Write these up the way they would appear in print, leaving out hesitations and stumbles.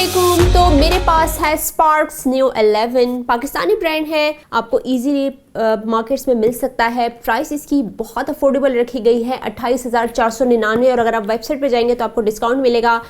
अस्सलामुअलैकुम। तो मेरे पास है स्पार्क्स न्यू 11, पाकिस्तानी ब्रांड है, आपको इजीली मार्केट्स में मिल सकता है। प्राइस इसकी बहुत अफोर्डेबल रखी गई है 28,499, और अगर आप वेबसाइट पे जाएंगे तो आपको डिस्काउंट मिलेगा।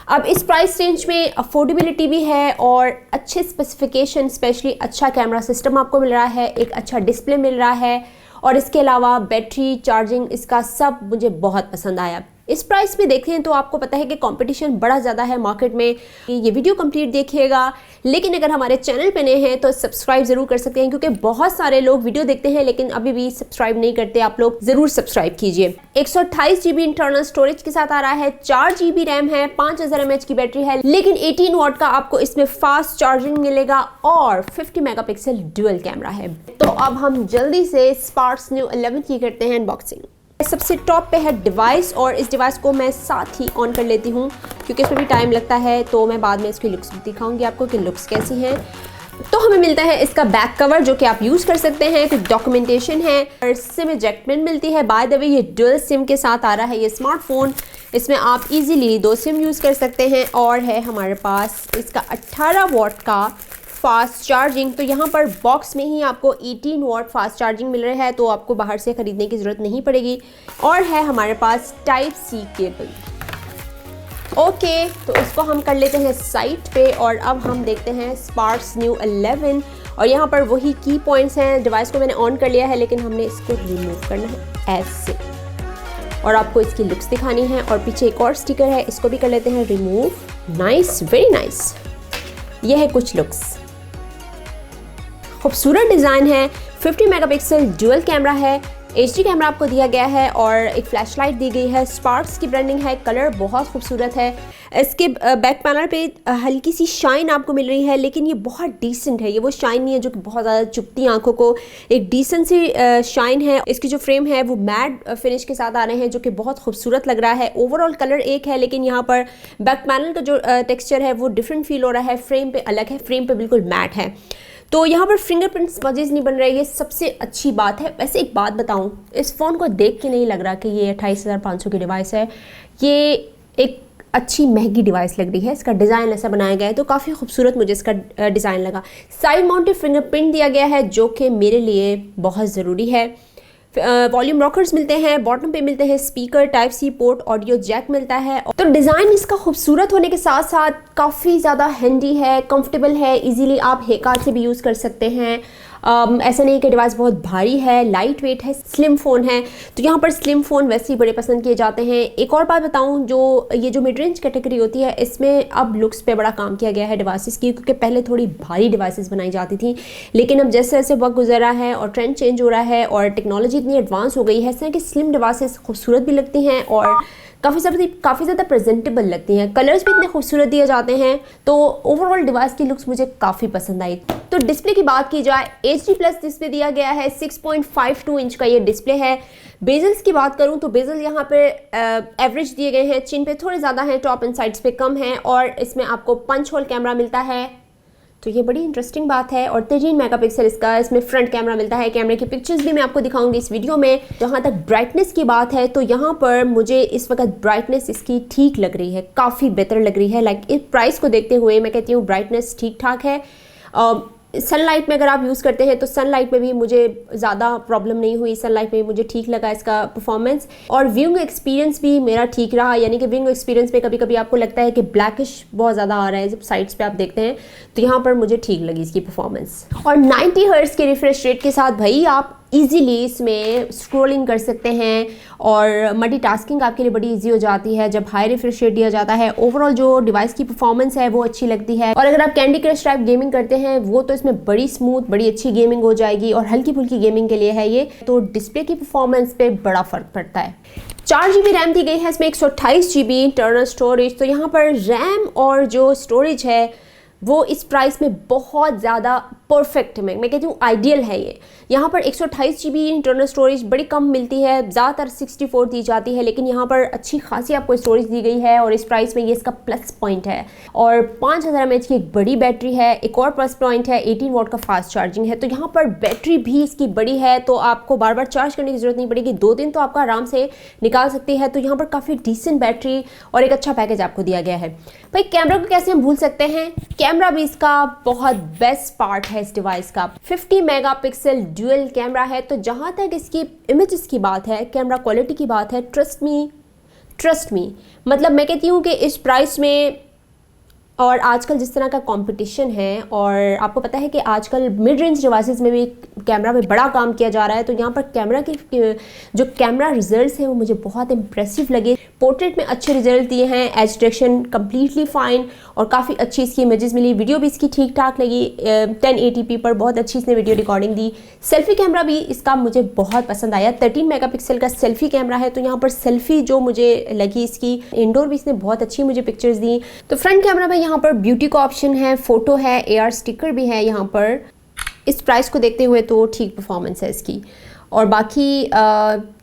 अब इस प्राइस रेंज में अफोर्डेबिलिटी भी है और अच्छे स्पेसिफिकेशन, स्पेशली अच्छा कैमरा सिस्टम आपको मिल रहा है, एक अच्छा डिस्प्ले मिल रहा है, और इसके अलावा बैटरी चार्जिंग इसका सब मुझे बहुत पसंद आया। इस प्राइस में देखें तो आपको पता है कि कंपटीशन बड़ा ज़्यादा है मार्केट में। ये वीडियो कंप्लीट देखिएगा, लेकिन अगर हमारे चैनल पे नए हैं तो सब्सक्राइब ज़रूर कर सकते हैं, क्योंकि बहुत सारे लोग वीडियो देखते हैं लेकिन अभी भी सब्सक्राइब नहीं करते। आप लोग ज़रूर सब्सक्राइब कीजिए। 128 GB इंटरनल स्टोरेज के साथ आ रहा है, 4 GB रैम है, 5000 mAh की बैटरी है, लेकिन 18 वाट का आपको इसमें फास्ट चार्जिंग मिलेगा, और 50 मेगापिक्सल डुअल कैमरा है। तो अब हम जल्दी से स्पार्क्स न्यू 11 की करते हैं अनबॉक्सिंग। सबसे टॉप पे है डिवाइस, और इस डिवाइस को मैं साथ ही ऑन कर लेती हूँ क्योंकि इसमें भी टाइम लगता है, तो मैं बाद में इसकी लुक्स भी दिखाऊंगी आपको कि लुक्स कैसी हैं। तो हमें मिलता है इसका बैक कवर जो कि आप यूज़ कर सकते हैं, कुछ डॉक्यूमेंटेशन है, और सिम इजेक्टमेंट मिलती है। बाय द वे ये डुअल सिम के साथ आ रहा है ये स्मार्टफोन, इसमें आप इजीली 2 सिम यूज़ कर सकते हैं। और है हमारे पास इसका 18 वाट का फास्ट चार्जिंग। तो यहाँ पर बॉक्स में ही आपको 18 वाट फास्ट चार्जिंग मिल रहा है, तो आपको बाहर से ख़रीदने की ज़रूरत नहीं पड़ेगी। और है हमारे पास टाइप सी केबल। ओके, तो इसको हम कर लेते हैं साइड पे, और अब हम देखते हैं स्पार्क्स न्यू 11। और यहाँ पर वही की पॉइंट्स हैं। डिवाइस को मैंने ऑन कर लिया है, लेकिन हमने इसको रिमूव करना है ऐसे, और आपको इसकी लुक्स दिखानी है। और पीछे एक और स्टिकर है, इसको भी कर लेते हैं रिमूव। Nice, very nice. ये है कुछ लुक्स, खूबसूरत डिज़ाइन है, 50 मेगापिक्सल डुअल कैमरा है, HD कैमरा आपको दिया गया है, और एक फ्लैशलाइट दी गई है। स्पार्क्स की ब्रांडिंग है, कलर बहुत खूबसूरत है। इसके बैक पैनल पे हल्की सी शाइन आपको मिल रही है, लेकिन ये बहुत डिसेंट है। ये वो शाइन नहीं है जो कि बहुत ज़्यादा चुभती आंखों को, एक डिसेंट सी शाइन है। इसकी जो फ्रेम है वो मैट फिनिश के साथ आ रहे हैं, जो कि बहुत खूबसूरत लग रहा है। ओवरऑल कलर एक है, लेकिन यहाँ पर बैक पैनल का जो टेक्स्चर है वो डिफरेंट फील हो रहा है। फ्रेम पे अलग है, फ्रेम पे बिल्कुल मैट है। तो यहाँ पर फिंगरप्रिंट स्मजेस नहीं बन रहे, ये सबसे अच्छी बात है। वैसे एक बात बताऊँ, इस फ़ोन को देख के नहीं लग रहा कि ये 28,500 की डिवाइस है। ये एक अच्छी महंगी डिवाइस लग रही है। इसका डिज़ाइन ऐसा बनाया गया है तो काफ़ी खूबसूरत मुझे इसका डिज़ाइन लगा। साइड माउंटेड फिंगरप्रिंट दिया गया है, जो कि मेरे लिए बहुत ज़रूरी है। वॉल्यूम रॉकर्स मिलते हैं, बॉटम पे मिलते हैं speaker, type C port, audio jack मिलता है। तो डिज़ाइन इसका खूबसूरत होने के साथ साथ काफ़ी ज़्यादा हैंडी है, कंफर्टेबल है, इजीली आप हेकार से भी यूज़ कर सकते हैं। ऐसा नहीं कि डिवाइस बहुत भारी है, लाइट वेट है, स्लिम फ़ोन है। तो यहाँ पर स्लिम फ़ोन वैसे ही बड़े पसंद किए जाते हैं। एक और बात बताऊँ, जो ये जो मिड रेंज कैटेगरी होती है, इसमें अब लुक्स पे बड़ा काम किया गया है डिवाइसेस की, क्योंकि पहले थोड़ी भारी डिवाइसेस बनाई जाती थी, लेकिन अब जैसे जैसे वक्त गुजर रहा है और ट्रेंड चेंज हो रहा है और टेक्नोलॉजी इतनी एडवांस हो गई है, इस तरह की स्लिम डिवाइसेस खूबसूरत भी लगती हैं और काफ़ी ज़्यादा प्रेजेंटेबल लगती हैं। कलर्स भी इतने खूबसूरत दिए जाते हैं। तो ओवरऑल डिवाइस की लुक्स मुझे काफ़ी पसंद आई। तो डिस्प्ले की बात की जाए, HD+ डिस्प्ले दिया गया है, 6.52 इंच का ये डिस्प्ले है। बेजल्स की बात करूं तो बेजल यहाँ पे एवरेज दिए गए हैं, चिन पे थोड़े ज़्यादा हैं, टॉप एंड साइड्स पे कम हैं, और इसमें आपको पंच होल कैमरा मिलता है, तो ये बड़ी इंटरेस्टिंग बात है। और 13 मेगापिक्सल इसमें फ्रंट कैमरा मिलता है। कैमरे की पिक्चर्स भी मैं आपको दिखाऊंगी इस वीडियो में। जहाँ तक ब्राइटनेस की बात है, तो यहाँ पर मुझे इस वक्त ब्राइटनेस इसकी ठीक लग रही है, काफ़ी बेहतर लग रही है। लाइक इस प्राइस को देखते हुए मैं कहती हूँ ब्राइटनेस ठीक ठाक है। सनलाइट में अगर आप यूज़ करते हैं तो सनलाइट में भी मुझे ज़्यादा प्रॉब्लम नहीं हुई, सनलाइट में मुझे ठीक लगा इसका परफॉर्मेंस। और व्यूइंग एक्सपीरियंस भी मेरा ठीक रहा, यानी कि व्यूइंग एक्सपीरियंस पे कभी कभी आपको लगता है कि ब्लैकिश बहुत ज़्यादा आ रहा है जब साइड्स पे आप देखते हैं, तो यहाँ पर मुझे ठीक लगी इसकी परफॉर्मेंस। और 90 हर्ट्ज़ के रिफ्रेश रेट के साथ भाई आप इजीली इसमें स्क्रॉलिंग कर सकते हैं, और मल्टीटास्किंग आपके लिए बड़ी इजी हो जाती है जब हाई रिफ्रेश रेट दिया जाता है। ओवरऑल जो डिवाइस की परफॉर्मेंस है वो अच्छी लगती है। और अगर आप कैंडी क्रश टाइप गेमिंग करते हैं, वो तो इसमें बड़ी स्मूथ, बड़ी अच्छी गेमिंग हो जाएगी, और हल्की फुल्की गेमिंग के लिए है ये। तो डिस्प्ले की परफॉर्मेंस पे बड़ा फ़र्क पड़ता है। 4 GB रैम दी गई है, इसमें 128 GB इंटरनल स्टोरेज। तो यहाँ पर रैम और जो स्टोरेज है वो इस प्राइस में बहुत ज़्यादा परफेक्ट मैं कहती हूँ आइडियल है ये। यहाँ पर 128 GB इंटरनल स्टोरेज बड़ी कम मिलती है, ज़्यादातर 64 दी जाती है, लेकिन यहाँ पर अच्छी खासी आपको स्टोरेज दी गई है और इस प्राइस में ये इसका प्लस पॉइंट है। और 5000 mAh की एक बड़ी बैटरी है। एक और प्लस पॉइंट है 18 वाट का फास्ट चार्जिंग है। तो यहाँ पर बैटरी भी इसकी बड़ी है, तो आपको बार बार चार्ज करने की ज़रूरत नहीं पड़ेगी, 2 दिन तो आपका आराम से निकाल सकती है। तो यहाँ पर काफ़ी डिसेंट बैटरी और एक अच्छा पैकेज आपको दिया गया है। भाई कैमरा को कैसे हम भूल सकते हैं, कैमरा भी इसका बहुत बेस्ट पार्ट है इस डिवाइस का। 50 मेगापिक्सल ड्यूअल कैमरा है। तो जहाँ तक इसकी इमेजेस की बात है, कैमरा क्वालिटी की बात है, ट्रस्ट मी मतलब मैं कहती हूँ कि इस प्राइस में और आजकल जिस तरह का कंपटीशन है, और आपको पता है कि आजकल मिड रेंज डिवाइसेस में भी कैमरा में बड़ा काम किया जा रहा है, तो यहाँ पर कैमरा की जो कैमरा रिजल्ट्स हैं वो मुझे बहुत इंप्रेसिव लगे। पोर्ट्रेट में अच्छे रिजल्ट दिए हैं, एज डिटेक्शन कम्प्लीटली फाइन और काफ़ी अच्छी इसकी इमेजेस मिली। वीडियो भी इसकी ठीक ठाक लगी, 1080p पर बहुत अच्छी इसने वीडियो रिकॉर्डिंग दी। सेल्फी कैमरा भी इसका मुझे बहुत पसंद आया, 13 मेगापिक्सल का सेल्फी कैमरा है। तो यहाँ पर सेल्फी जो मुझे लगी इसकी, इंडोर भी इसने बहुत अच्छी मुझे पिक्चर्स दी। तो फ्रंट कैमरा में यहाँ पर ब्यूटी का ऑप्शन है, फोटो है, AR स्टिकर भी है यहाँ पर। इस प्राइस को देखते हुए तो ठीक परफॉर्मेंस है इसकी, और बाकी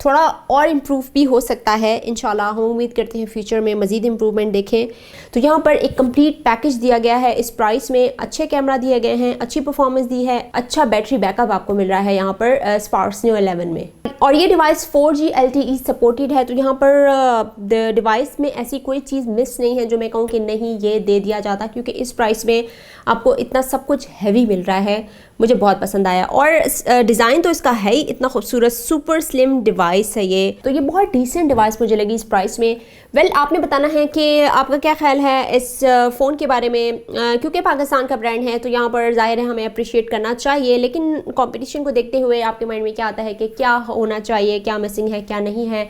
थोड़ा और इम्प्रूव भी हो सकता है इंशाल्लाह। हम उम्मीद करते हैं फ्यूचर में मज़ीद इम्प्रूवमेंट देखें। तो यहाँ पर एक कंप्लीट पैकेज दिया गया है इस प्राइस में। अच्छे कैमरा दिए गए हैं, अच्छी परफॉर्मेंस दी है, अच्छा बैटरी बैकअप आपको मिल रहा है यहाँ पर स्पार्क्स न्यू 11 में। और ये डिवाइस 4G LTE सपोर्टेड है। तो यहाँ पर डिवाइस में ऐसी कोई चीज़ मिस नहीं है जो मैं कहूँ कि नहीं ये दे दिया जाता, क्योंकि इस प्राइस में आपको इतना सब कुछ हैवी मिल रहा है। मुझे बहुत पसंद आया, और डिज़ाइन तो इसका है ही इतना खूबसूरत, सुपर स्लिम डिवाइस है ये। तो ये बहुत डिसेंट डिवाइस मुझे लगी इस प्राइस में। वेल आपने बताना है कि आपका क्या ख्याल है इस फ़ोन के बारे में, क्योंकि पाकिस्तान का ब्रांड है तो यहाँ पर ज़ाहिर है हमें अप्रिशिएट करना चाहिए, लेकिन कंपटीशन को देखते हुए आपके माइंड में क्या आता है कि क्या होना चाहिए, क्या मिसिंग है, क्या नहीं है,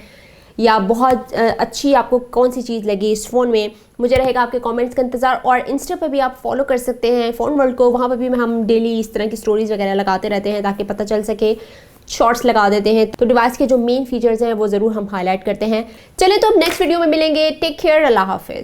या बहुत अच्छी आपको कौन सी चीज़ लगी इस फ़ोन में। मुझे रहेगा आपके कमेंट्स का इंतज़ार। और इंस्टा पे भी आप फॉलो कर सकते हैं फ़ोन वर्ल्ड को, वहाँ पर भी हम डेली इस तरह की स्टोरीज़ वगैरह लगाते रहते हैं ताकि पता चल सके, शॉर्ट्स लगा देते हैं। तो डिवाइस के जो मेन फीचर्स हैं वो ज़रूर हम हाईलाइट करते हैं। चलिए तो अब नेक्स्ट वीडियो में मिलेंगे। टेक केयर, अल्लाह हाफिज़।